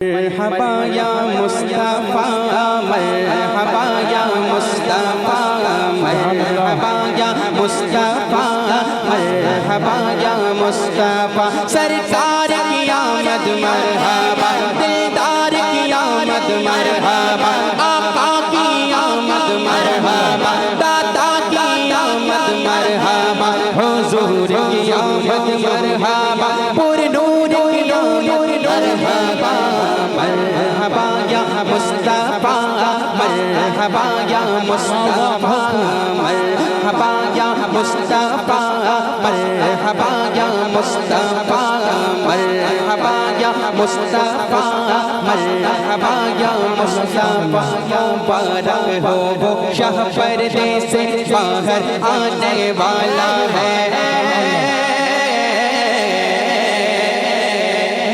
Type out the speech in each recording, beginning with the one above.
مرحبا یا مصطفیٰ مرحبا یا مصطفیٰ مرحبا یا مصطفیٰ مرحبا یا مصطفیٰ سرکار کی آمد مرحبا دلدار کی آمد مرحبا آقا کی آمد مرحبا دادا کی آمد مرحبا حضور کی آمد مرحبا پر نور کی آمد مرحبا مرحبا یا مصطفیٰ مرحبا یا مصطفیٰ مرحبا یا مصطفیٰ مرحبا یا مصطفیٰ مرحبا یا مصطفیٰ مرحبا یا مصطفیٰ مبارک ہو وہ شہ پردے سے باہر آنے والا ہے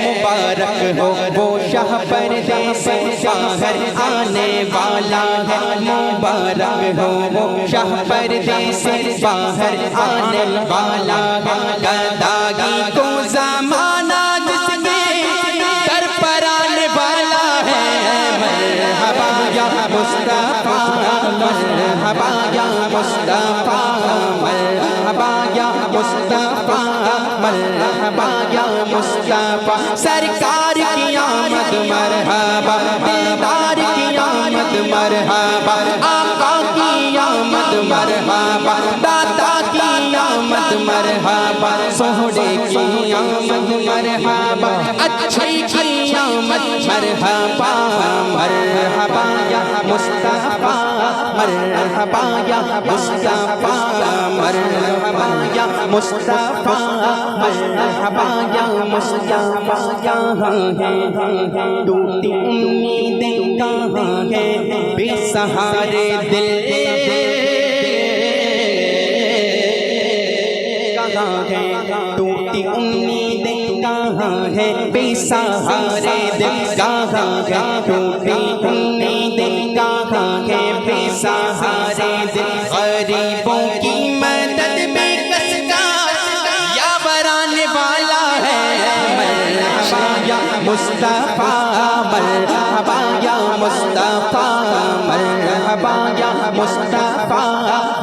مبارک ہو وہ شہ پردے سے باہر آنے والا ہے مبارک ہو وہ شہ پردے سے باہر آنے والا ہے گدائی کو زمانہ جس کے در پر آنے والا ہے مرحبا یا مصطفیٰ مرحبا یا مصطفیٰ مرحبا یا مصطفیٰ مرحبا یا مصطفیٰ سرکار کی آمد مرحبا دلدار کی آمد مرحبا آقا کی آمد مرحبا دادا کی آمد مرحبا سوہڑے کی آمد مرحبا اچھے کی آمد مرحبا مرحبا یا مصطفیٰ مرحبا یا مصطفیٰ مرحبا یا مصطفیٰ مرحبا یا مصطفیٰ کہاں ہے ٹوٹی امیدیں کہاں ہے بے سہارے دل کہاں ہے ٹوٹی امیدیں کہاں ہے بے سہارے دل کہاں ہے ٹوٹی امیدیں کہاں ہے بے سہارے دل غریبوں کی مدد بے کس کا یاور آنے والا ہے مرحبا یا مصطفیٰ مرحبا یا مصطفیٰ مرحبا یا مصطفیٰ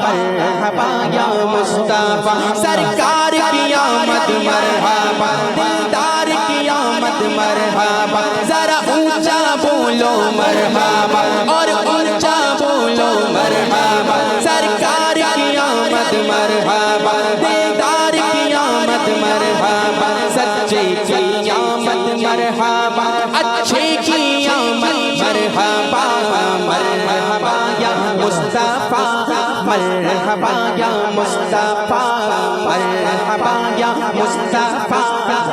مرحبا یا مصطفیٰ سرکار کی آمد مرحبا دلدار کی آمد مرحبا ذرا اونچا بولو مرحبا اور اونچا بولو مرحبا سرکار کی آمد مرحبا دلدار کی آمد مرحبا سچے کی آمد مرحبا اچھے کی آمد مرحبا مرحبا یا مصطفیٰ مرحبا یا مصطفیٰ مرحبا یا مصطفیٰ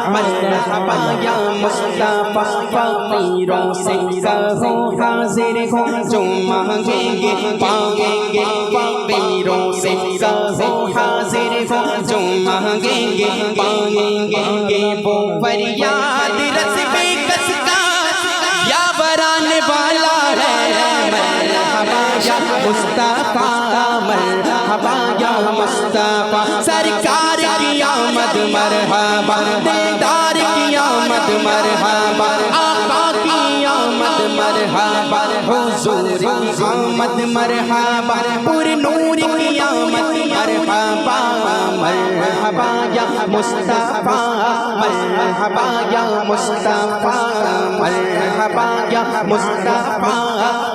مرحبا یا مصطفیٰ فقیروں سے کہو حاضر ہو جو مانگیں گے پائیں گے فقیروں سے کہو حاضر ہو جو مانگیں گے پائیں گے وہ فریاد رس بے کس کا یاور آنے والا ہے مرحبا یا مصطفیٰ مرحبا یا مصطفیٰ سرکار کی آمد مرحبا دلدار کی آمد مرحبا آقا کی آمد مرحبا حضور کی آمد مرحبا پر نور کی آمد مرحبا مرحبا یا مصطفیٰ مرحبا یا مصطفیٰ مرحبا یا مصطفیٰ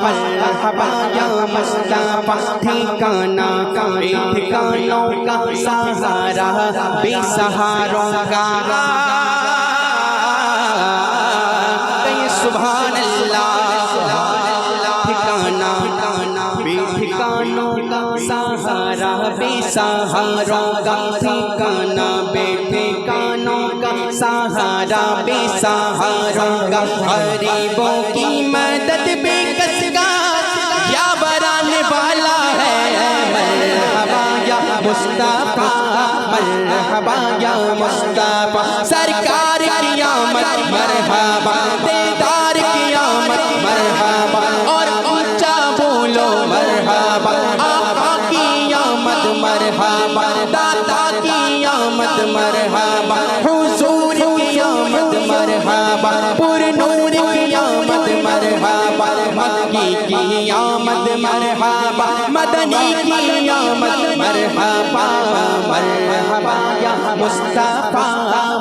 مرحبا یا مصطفیٰ ٹھکانہ ٹھکانوں کا سہارا بے سہاروں کا کہیں سبحان اللہ ٹھکانہ بے ٹھکانوں کا سہارا بے سہاروں کا ٹھکانہ بے ٹھکانوں کا سہارا بے سہاروں کا غریبوں کی مدد بے کس کا یاور آنے والا ہے مرحبا یا مصطفیٰ مرحبا یا مصطفیٰ سرکار کی آمد مرحبا دلدار کی آمد مرحبا اور اونچا بولو مرحبا آقا کی آمد مرحبا دادا کی آمد مرحبا حضور کی آمد مرحبا پر نور کی مدنی کی آمد مرحبا مرحبا یا مصطفیٰ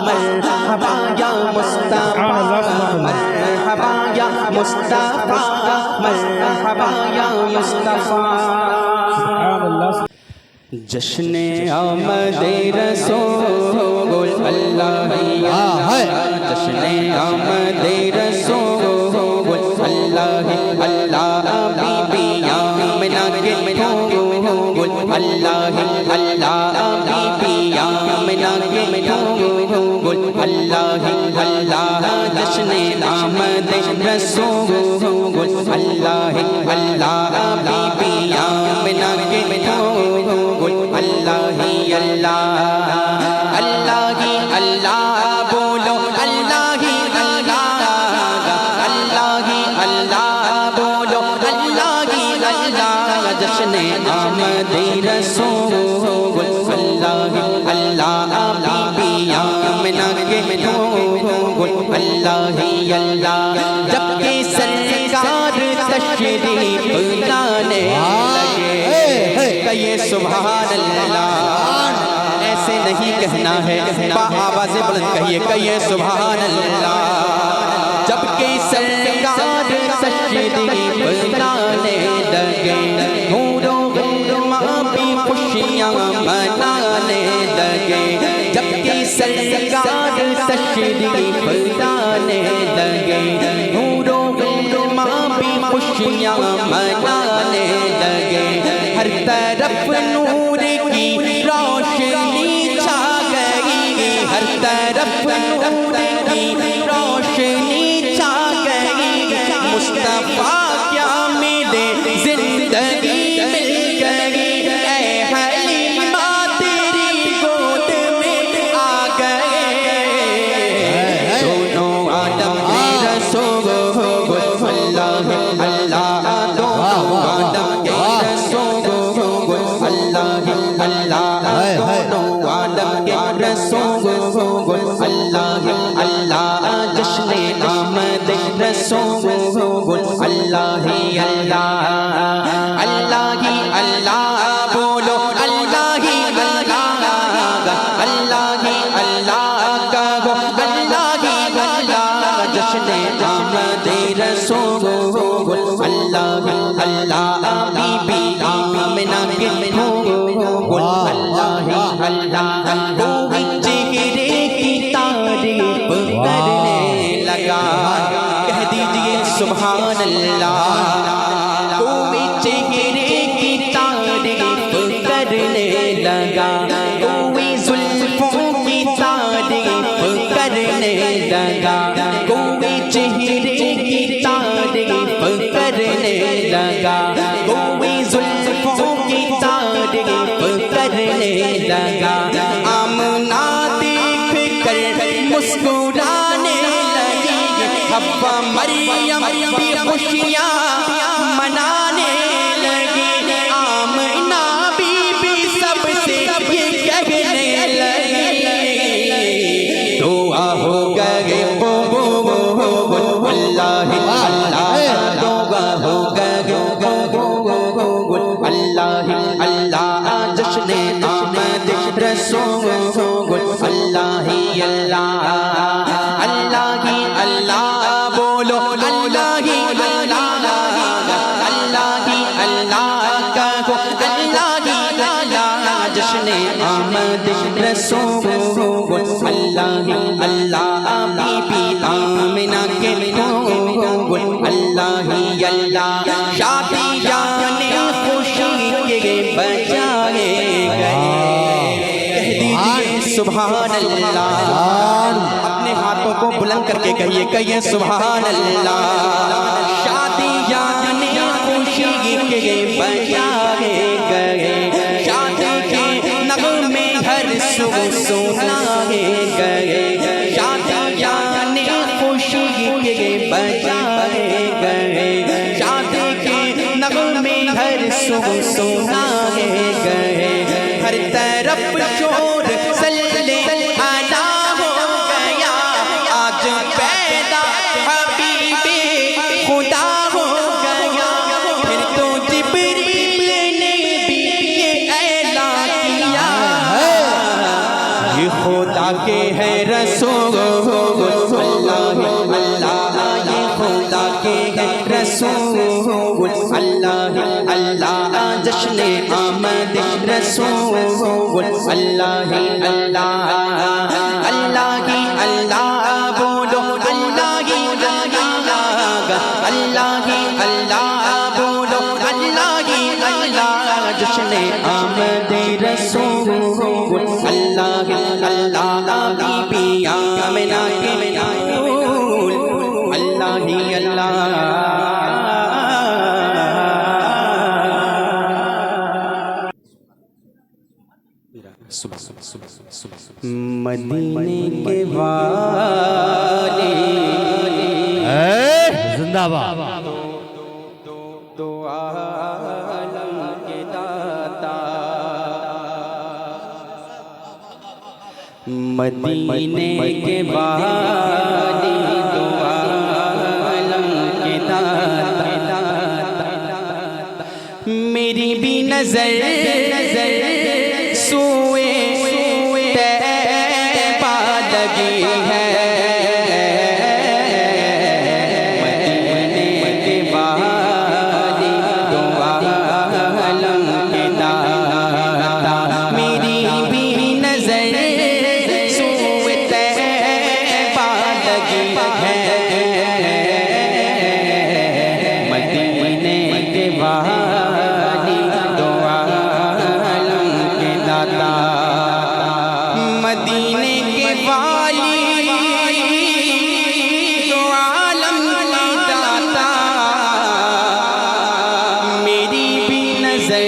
مرحبا یا مصطفیٰ مرحبا یا مصطفیٰ مرحبا یا مصطفیٰ. جشن آمد رسول اللہ جشن آمد رسول اللہ اللہ بی بی آمنہ کے پھول اللہ اللہ بی بی آمنہ کے پھول اللہ اللہ جشن آمد رسول اللہ اللہ بی بی آمنہ کے پھول اللہ ہی اللہ اللہ ہی اللہ بولو اللہ ہی اللہ اللہ ہی اللہ بولو اللہ ہی اللہ جشن آمد رسول اللہ اللہ بی بی آمنہ کے پھول اللہ ہی اللہ جب کہ سرکار تشریف لانے لگے کہیے سبحان اللہ ایسے نہیں کہنا ہے آواز بلند کہیے سبحان اللہ جب کہ سرکار تشریف لانے لگے حور و غلماں بھی خوشیاں منانے لگے جب کہ سرکار تشریف لانے لگے حور و غلماں بھی خوشیاں منانے لگے ہر طرف نور کی روشنی چھا گئی ہر طرف نور کی روشنی چھا گئی مصطفیٰ کیا ملے زندگی مل گئی اے حلیمہ تیری گود میں آ گئے دونوں عالم کے رسول اللہ اللہ دونوں عالم کے رسول اللہ اللہ دونوں عالم کے رسول اللہ اللہ جشن آمد رسول اللہ اللہ اللہ ہی اللہ بولو اللہ ہی اللہ اللہ ہی اللہ کہو اللہ ہی اللہ جشن آمد رسول اللہ اللہ بی بی آمنہ کے پھول اللہ اللہ کوئی چہرے کی تعریف کرنے لگا کہہ دیجئے سبحان اللہ کوئی چہرے کی تعریف کرنے لگا کوئی زلفوں کی تعریف کرنے لگا کوئی چہرے کی تعریف کرنے لگا کوئی زلفوں کی تعریف کرنے لگا آمنہ دیکھ کر مسکرانے لگی حوا مریم بھی خوشیاں منانے لگی آمنہ بی بی سب سے یہ کہنے لگی دعا ہو گئے قبول اللہ اللہ دعا ہو گئے قبول اللہ اللہ جشن آمد رسول اللہ اللہ اللہ ہی اللہ بولو اللہ ہی اللہ اللہ ہی اللہ کہو اللہ ہی اللہ جشن آمد رسول اللہ اللہ بی بی آمنہ کے پھول اللہ اللہ شادیاں خوشی کے بجائے گئے کہہ دیجئے سبحان اللہ اپنے ہاتھوں کو بلند کر کے کہیے سبحان اللہ شادیاں خوشی کے بجائے گئے شادی کے نغمے ہر سو سنائے گئے شادیاں خوشی کے بجائے گئے شادی کے نغمے ہر سو سنائے گئے ہر طرف شور صلی علی ہو گیا آج پیدا حبیب خدا ہو گیا پھر تو جبریل نے خدا کے رسول اللہ اللہ جشن آمد رسول اللہ اللہ اللہ ہی اللہ بولو اللہ ہی اللہ اللہ ہی اللہ بولو اللہ ہی اللہ جشن آمد رسول اللہ اللہ بی بی آمنہ کے نور اللہ ہی اللہ مدینے کے والے زندہ باد دو عالم کے داتا مدینے کے والے دو عالم کے داتا میری بھی نظر سوئے طیبہ لگی ہے مدینے کے والے دو عالم کے داتا میری بھی نظر سوئے طیبہ لگی ہے مدینے کے والے دو عالم کے داتا مدینے کے والی دو عالم کے داتا میری بھی نظر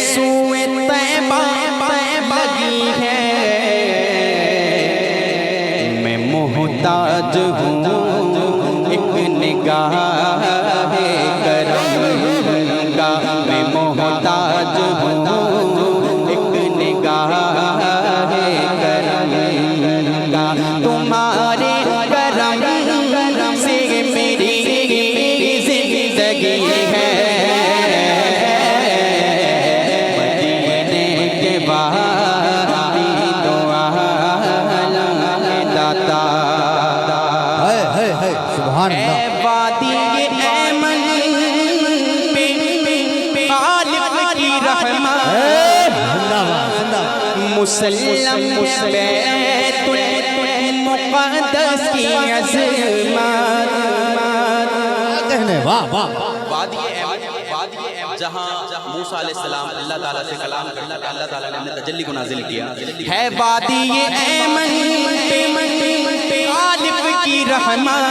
سوئے طیبہ لگی ہے میں محتاج ہوں ایک نگاہ کرم کا میں محتاج ہوں ایک نگاہ تمہارے کرم سے میری زندگی ہے مدینے کے والے دو عالم کے داتا سبحان اللہ وادی ایمن پہ خالق کی رحمت مسلم بیت المقدس کی عظمت کہنے واہ واہ وادی جہاں موسیٰ علیہ السلام اللہ تعالیٰ سے کلام کرنا کہ اللہ تعالیٰ نے اپنے تجلی کو نازل کیا ہے وادی ایمن پہ خالق کی رحمت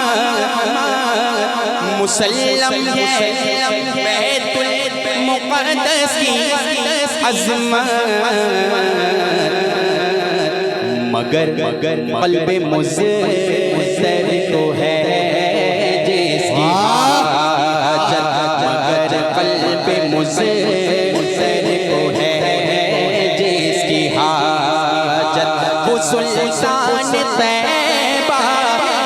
مسلم ہے بیت المقدس کی عظمت مگر قلب مزدر تو ہے جس کی حاجت مگر قلب مزدر تو ہے جس کی حاجت وہ سلطان طیبہ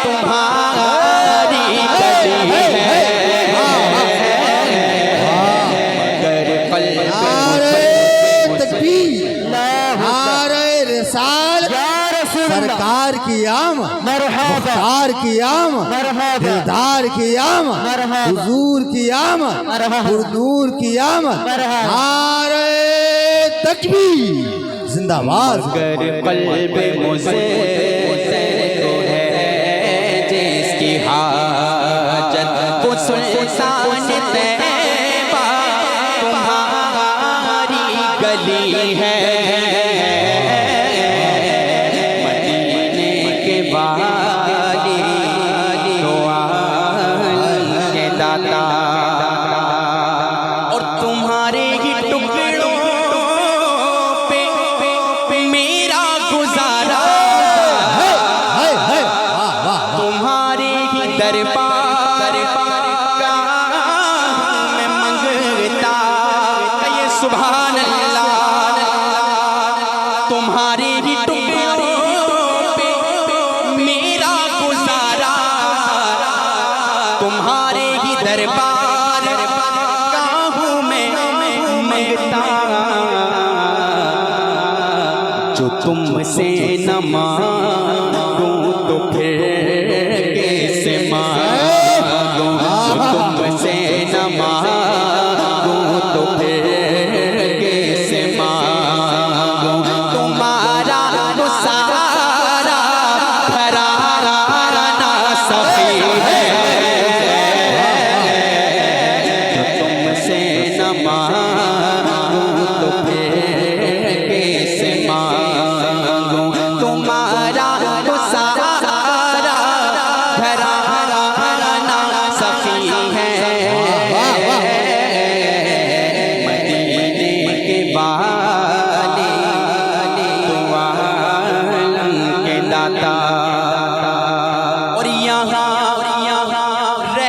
تمہاری گلی ہے مگر قلب تکبیر نعرہ رسالت سرکار کی آمد مختار کی آمد دلدار کی آمد حضور کی آمد پردور کی آمد نعرہ تکبیر زندہ باد مگر قلب مزدر تو ہے جس کی حاجت وہ سلطان طیبہ تمہاری گلی ہے مدینے کے والے دو عالم کے داتا اور تمہارے ہی ٹکڑوں پہ میرا گزارا تمہارے ہی دربار کا میں منگتا کہ یہ سبحان اللہ تمہارے ہی ٹکڑوں پہ میرا گزارا تمہارے ہی دربار کا ہوں میں منگتا جو تم سے نہ مانگوں تو پھر کیسے مانگوں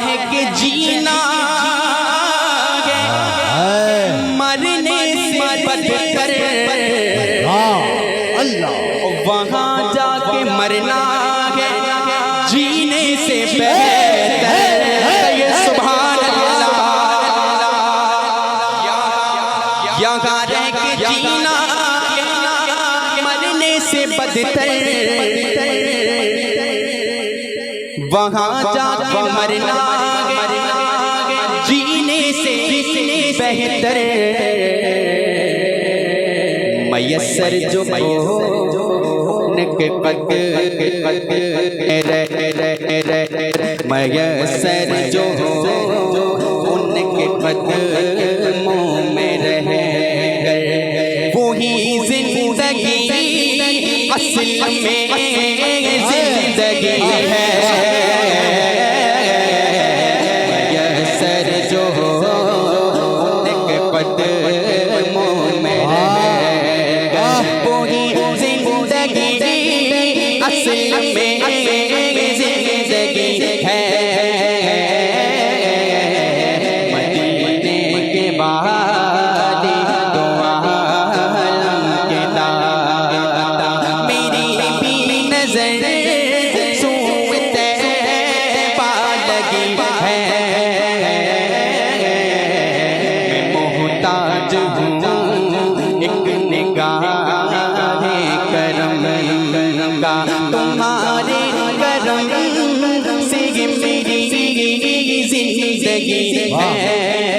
رہ کے جینا ہے مرنے سے بدتر اللہ وہاں جا کے مرنا ہے جینے سے بہتر سبحان اللہ یہاں رہ کے جینا مرنے سے بدتر وہاں جا کے مرنا جینے سے بہتر میسر جو میسر جو ان کے قدموں میں رہ گئے وہی زندگی اصل میں زندگی ہے میسر جو ان کے قدموں میں رہ گئے وہی زندگی اصل میں زندگی ہے مدینے کے بعد دو عالم کے داتا میری بھی نظر سوئے طیبہ لگی ہے میں محتاج ہوں ایک نگاہ کرم کا تمہارے کرم سے میری زندگی ہے